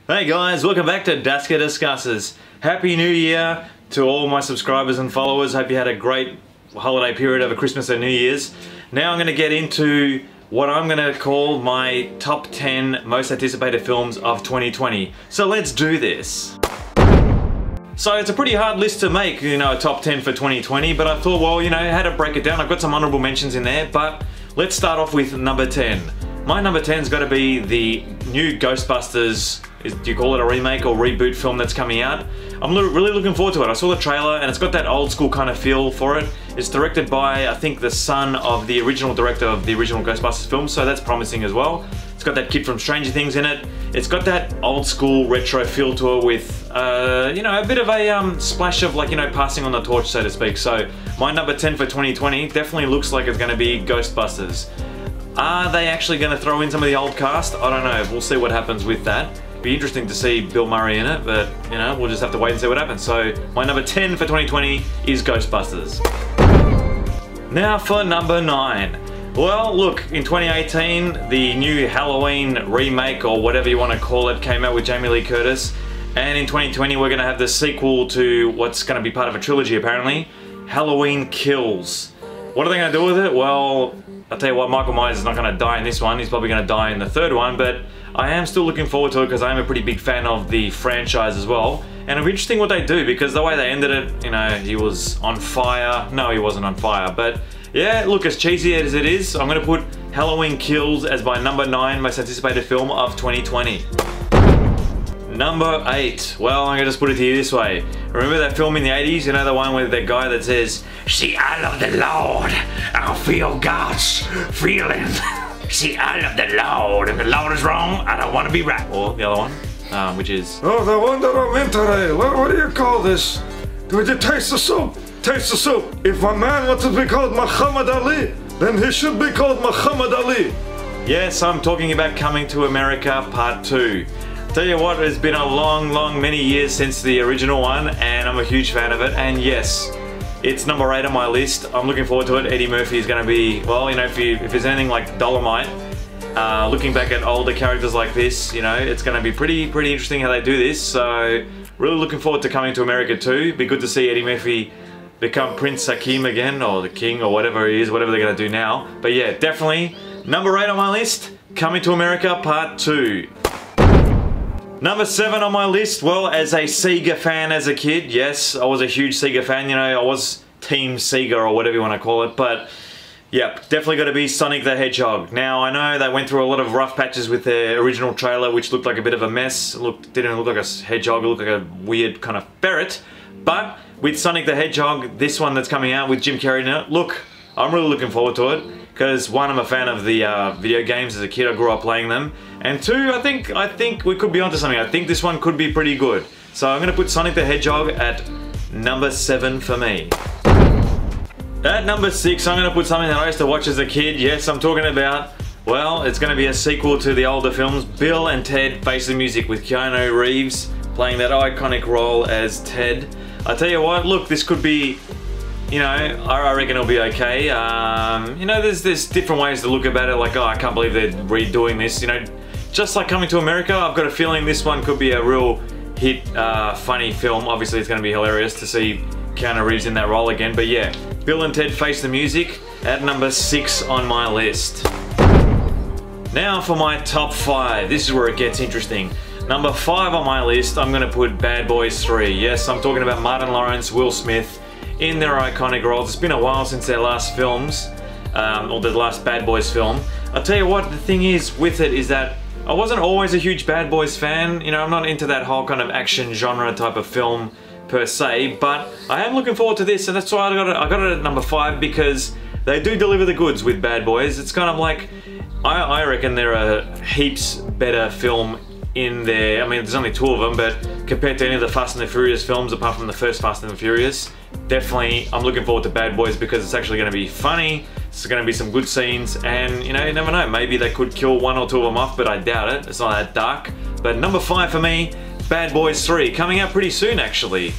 Hey guys, welcome back to Daska Discusses. Happy New Year to all my subscribers and followers. Hope you had a great holiday period over Christmas and New Year's. Now I'm going to get into what I'm going to call my top 10 most anticipated films of 2020. So let's do this. So it's a pretty hard list to make, a top 10 for 2020, but I thought, well, how to break it down. I've got some honorable mentions in there, but let's start off with number 10. My number 10's got to be the new Ghostbusters, do you call it a remake or reboot film that's coming out? I'm really looking forward to it. I saw the trailer and it's got that old school kind of feel for it. It's directed by, I think, the son of the original director of the original Ghostbusters film, so that's promising as well. It's got that kid from Stranger Things in it. It's got that old school retro feel to it with, a bit of a splash of passing on the torch, so to speak. So my number 10 for 2020 definitely looks like it's going to be Ghostbusters. Are they actually going to throw in some of the old cast? I don't know. We'll see what happens with that. Be interesting to see Bill Murray in it, but we'll just have to wait and see what happens. So my number 10 for 2020 is Ghostbusters. Now for number 9. Well, look, in 2018, the new Halloween remake, or whatever you want to call it, came out with Jamie Lee Curtis. And in 2020, we're going to have the sequel to what's going to be part of a trilogy, apparently, Halloween Kills. What are they going to do with it? Well, I'll tell you what, Michael Myers is not going to die in this one. He's probably going to die in the third one, but I am still looking forward to it because I am a pretty big fan of the franchise as well. And it'll be interesting what they do, because the way they ended it, he was on fire. No, he wasn't on fire, but yeah, look, as cheesy as it is, I'm going to put Halloween Kills as my number 9 most anticipated film of 2020. Number 8. Well, I'm going to just put it to you this way. Remember that film in the 80s? The one with the guy that says, "See, I love the Lord. I feel God's feeling. See, I love the Lord. If the Lord is wrong, I don't want to be right." Or the other one, which is, "Oh, the one that I'm in today. What do you call this? Do you taste the soup? Taste the soup. If a man wants to be called Muhammad Ali, then he should be called Muhammad Ali." Yes, I'm talking about Coming to America Part 2. Tell you what, it's been a long, many years since the original one, and I'm a huge fan of it. And yes, it's number 8 on my list. I'm looking forward to it. Eddie Murphy is going to be, well, if there's anything like Dolomite, looking back at older characters like this, it's going to be pretty interesting how they do this. So really looking forward to Coming to America 2. It'd be good to see Eddie Murphy become Prince Hakeem again, or the king, or whatever he is, whatever they're going to do now. But yeah, definitely number 8 on my list, Coming to America Part 2. Number 7 on my list, well, as a Sega fan as a kid, yes, I was a huge Sega fan, I was Team Sega or whatever you want to call it, but yep, definitely got to be Sonic the Hedgehog. Now, I know they went through a lot of rough patches with their original trailer, which looked like a bit of a mess. Didn't look like a hedgehog, it looked like a weird kind of ferret, but with Sonic the Hedgehog, this one that's coming out with Jim Carrey in it, look, I'm really looking forward to it. Because one, I'm a fan of the video games as a kid. I grew up playing them, and 2, I think we could be onto something. I think this one could be pretty good. So I'm going to put Sonic the Hedgehog at number 7 for me. At number 6, I'm going to put something that I used to watch as a kid. Yes, I'm talking about, well, it's going to be a sequel to the older films, Bill and Ted Face the Music, with Keanu Reeves playing that iconic role as Ted. I tell you what, look, this could be, I reckon it'll be okay. There's different ways to look about it, like, oh, I can't believe they're redoing this, Just like Coming to America, I've got a feeling this one could be a real hit, funny film. Obviously, it's going to be hilarious to see Keanu Reeves in that role again, but yeah, Bill and Ted Face the Music at number 6 on my list. Now for my top 5. This is where it gets interesting. Number 5 on my list, I'm going to put Bad Boys 3. Yes, I'm talking about Martin Lawrence, Will Smith, in their iconic roles. It's been a while since their last films, or the last Bad Boys film. I'll tell you what, the thing is with it is that I wasn't always a huge Bad Boys fan. I'm not into that whole kind of action genre type of film per se, but I am looking forward to this, and that's why I got it at number 5, because they do deliver the goods with Bad Boys. It's kind of like, I reckon they're a heaps better film in there. I mean, there's only 2 of them, but compared to any of the Fast and the Furious films, apart from the first Fast and the Furious, definitely I'm looking forward to Bad Boys, because it's actually going to be funny, it's going to be some good scenes, and you never know, maybe they could kill 1 or 2 of them off, but I doubt it. It's not that dark. But number 5 for me, Bad Boys 3, coming out pretty soon actually.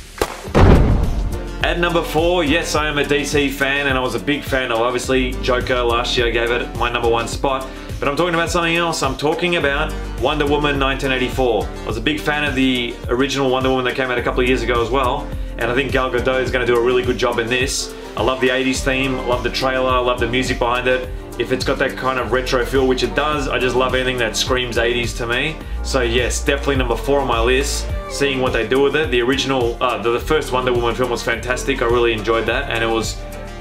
At number 4, yes, I am a DC fan, and I was a big fan of, obviously, Joker last year. I gave it my number 1 spot. But I'm talking about something else. I'm talking about Wonder Woman 1984. I was a big fan of the original Wonder Woman that came out a couple of years ago as well, and I think Gal Gadot is going to do a really good job in this. I love the 80s theme, I love the trailer, I love the music behind it. If it's got that kind of retro feel, which it does, I just love anything that screams 80s to me. So yes, definitely number 4 on my list, seeing what they do with it. The original, the first Wonder Woman film was fantastic. I really enjoyed that, and it was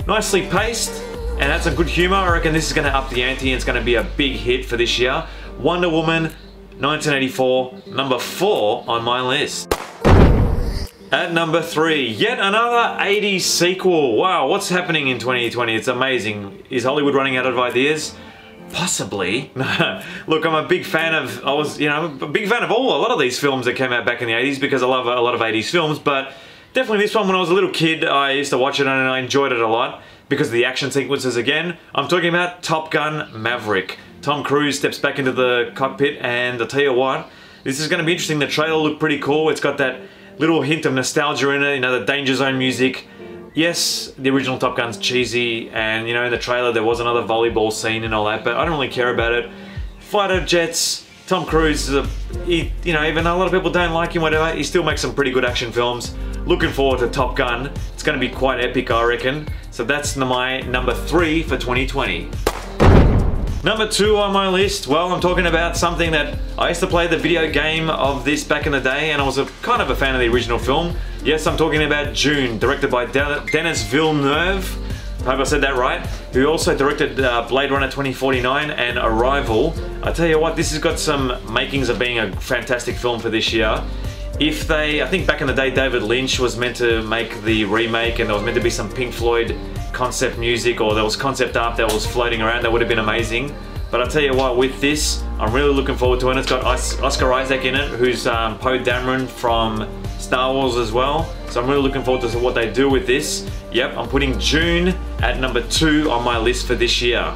nicely paced and had some good humor. I reckon this is going to up the ante and it's going to be a big hit for this year. Wonder Woman 1984, number 4 on my list. At number 3, yet another 80s sequel. Wow, what's happening in 2020? It's amazing. Is Hollywood running out of ideas? Possibly. Look, I'm a big fan of, a lot of these films that came out back in the 80s because I love a lot of 80s films, but definitely this one, when I was a little kid, I used to watch it and I enjoyed it a lot because of the action sequences again. I'm talking about Top Gun Maverick. Tom Cruise steps back into the cockpit, and I'll tell you what, this is going to be interesting. The trailer looked pretty cool. It's got that little hint of nostalgia in it, the Danger Zone music. Yes, the original Top Gun's cheesy, and in the trailer there was another volleyball scene and all that, but I don't really care about it. Fighter jets, Tom Cruise, even a lot of people don't like him, whatever, he still makes some pretty good action films. Looking forward to Top Gun. It's going to be quite epic, I reckon. So that's my number 3 for 2020. Number 2 on my list, well, I'm talking about something that I used to play the video game of this back in the day, and I was kind of a fan of the original film. Yes, I'm talking about Dune, directed by Denis Villeneuve. I hope I said that right. Who also directed Blade Runner 2049 and Arrival. I tell you what, this has got some makings of being a fantastic film for this year. I think back in the day, David Lynch was meant to make the remake, and there was meant to be some Pink Floyd concept music, or there was concept art that was floating around that would have been amazing. But I'll tell you what, with this, I'm really looking forward to it. It's got Oscar Isaac in it, who's Poe Dameron from Star Wars as well. So I'm really looking forward to what they do with this. Yep, I'm putting Dune at number 2 on my list for this year.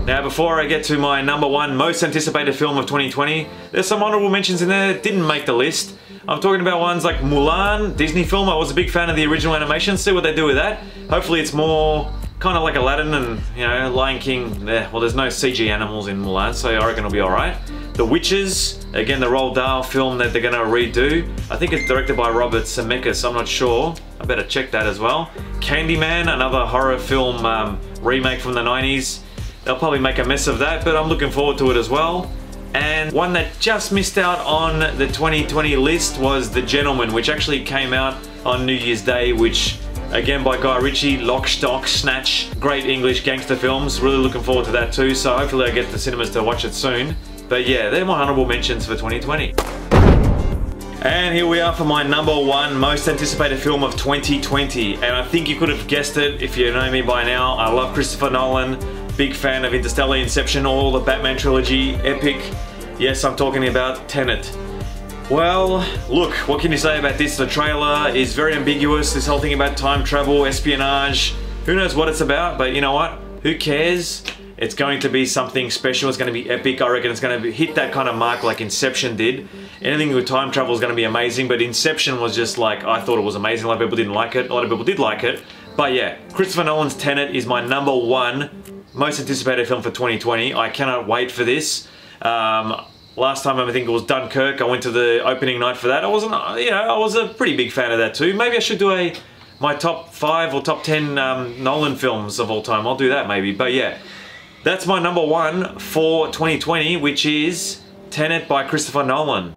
Now, before I get to my number 1 most anticipated film of 2020, there's some honorable mentions in there that didn't make the list. I'm talking about ones like Mulan, Disney film. I was a big fan of the original animation. See what they do with that. Hopefully it's more kind of like Aladdin and, Lion King. Well, there's no CG animals in Mulan, so I reckon it'll be alright. The Witches, again, the Roald Dahl film that they're going to redo. I think it's directed by Robert Zemeckis, I'm not sure. I better check that as well. Candyman, another horror film remake from the 90s. They'll probably make a mess of that, but I'm looking forward to it as well. And one that just missed out on the 2020 list was The Gentleman, which actually came out on New Year's Day, which, again, by Guy Ritchie, Lock, Stock, Snatch, great English gangster films. Really looking forward to that too, so hopefully I get to cinemas to watch it soon. But yeah, they're my honorable mentions for 2020. And here we are for my number 1 most anticipated film of 2020. And I think you could have guessed it if you know me by now. I love Christopher Nolan. Big fan of Interstellar, Inception, all the Batman trilogy, epic. Yes, I'm talking about Tenet. Well, look, what can you say about this? The trailer is very ambiguous. This whole thing about time travel, espionage, who knows what it's about, but you know what? Who cares? It's going to be something special. It's going to be epic. I reckon it's going to hit that kind of mark like Inception did. Anything with time travel is going to be amazing, but Inception was just like, I thought it was amazing. A lot of people didn't like it. A lot of people did like it. But yeah, Christopher Nolan's Tenet is my number 1 most anticipated film for 2020. I cannot wait for this. Last time I think it was Dunkirk. I went to the opening night for that. I was a pretty big fan of that too. Maybe I should do my top 5 or top 10 Nolan films of all time. I'll do that maybe. But yeah, that's my number 1 for 2020, which is Tenet by Christopher Nolan.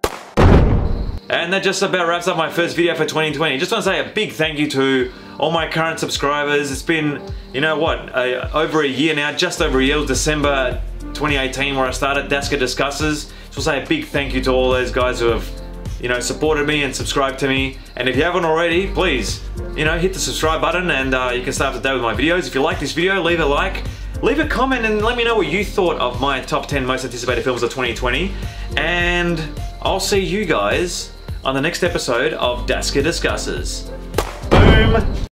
And that just about wraps up my first video for 2020. Just want to say a big thank you to all my current subscribers. It's been, over a year now, just over a year. It was December 2018 where I started Daska Discusses. So I'll say a big thank you to all those guys who have, supported me and subscribed to me. And if you haven't already, please, hit the subscribe button and you can stay up to date with my videos. If you like this video, leave a like. Leave a comment and let me know what you thought of my top 10 most anticipated films of 2020. And I'll see you guys on the next episode of Daska Discusses. Boom!